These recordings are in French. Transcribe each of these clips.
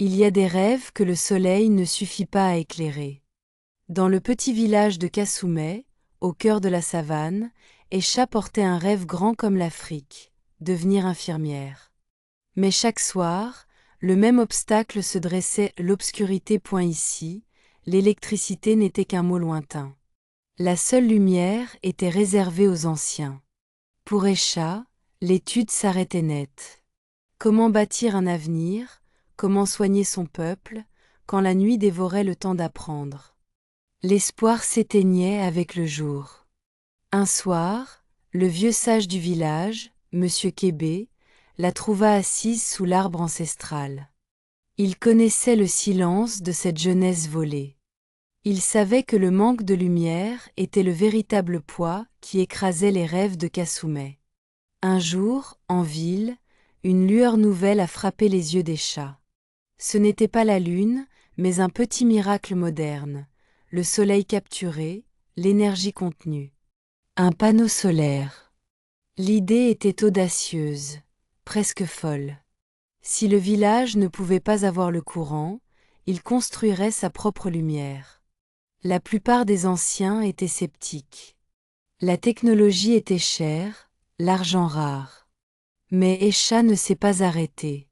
Il y a des rêves que le soleil ne suffit pas à éclairer. Dans le petit village de Kasumeh, au cœur de la savane, Esha portait un rêve grand comme l'Afrique, devenir infirmière. Mais chaque soir, le même obstacle se dressait, l'obscurité point ici, l'électricité n'était qu'un mot lointain. La seule lumière était réservée aux anciens. Pour Esha, l'étude s'arrêtait net. Comment bâtir un avenir, comment soigner son peuple, quand la nuit dévorait le temps d'apprendre. L'espoir s'éteignait avec le jour. Un soir, le vieux sage du village, Monsieur Kébé, la trouva assise sous l'arbre ancestral. Il connaissait le silence de cette jeunesse volée. Il savait que le manque de lumière était le véritable poids qui écrasait les rêves de Kasumeh. Un jour, en ville, une lueur nouvelle a frappé les yeux d'Esha. Ce n'était pas la lune, mais un petit miracle moderne, le soleil capturé, l'énergie contenue. Un panneau solaire. L'idée était audacieuse, presque folle. Si le village ne pouvait pas avoir le courant, il construirait sa propre lumière. La plupart des anciens étaient sceptiques. La technologie était chère, l'argent rare. Mais Esha ne s'est pas arrêtée.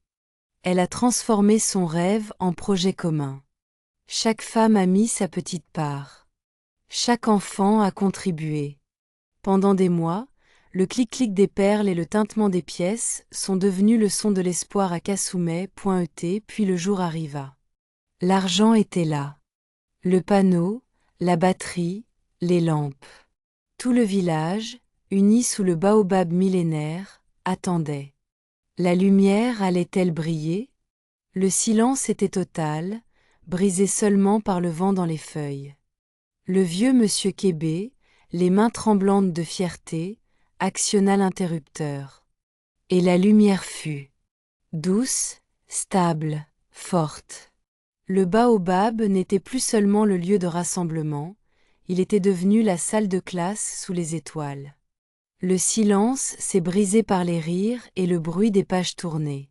Elle a transformé son rêve en projet commun. Chaque femme a mis sa petite part. Chaque enfant a contribué. Pendant des mois, le clic-clic des perles et le tintement des pièces sont devenus le son de l'espoir à Kasumeh.et puis le jour arriva. L'argent était là. Le panneau, la batterie, les lampes. Tout le village, uni sous le baobab millénaire, attendait. La lumière allait-elle briller? Le silence était total, brisé seulement par le vent dans les feuilles. Le vieux monsieur Kébé, les mains tremblantes de fierté, actionna l'interrupteur. Et la lumière fut douce, stable, forte. Le baobab n'était plus seulement le lieu de rassemblement, il était devenu la salle de classe sous les étoiles. Le silence s'est brisé par les rires et le bruit des pages tournées.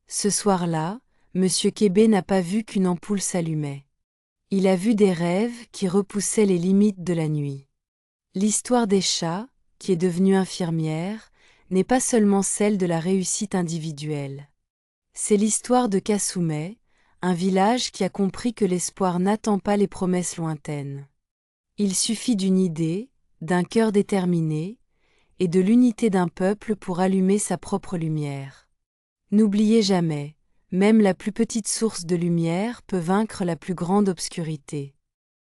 Ce soir-là, Monsieur Kébé n'a pas vu qu'une ampoule s'allumait. Il a vu des rêves qui repoussaient les limites de la nuit. L'histoire d'Esha, qui est devenue infirmière, n'est pas seulement celle de la réussite individuelle. C'est l'histoire de Kasumeh, un village qui a compris que l'espoir n'attend pas les promesses lointaines. Il suffit d'une idée, d'un cœur déterminé, et de l'unité d'un peuple pour allumer sa propre lumière. N'oubliez jamais, même la plus petite source de lumière peut vaincre la plus grande obscurité.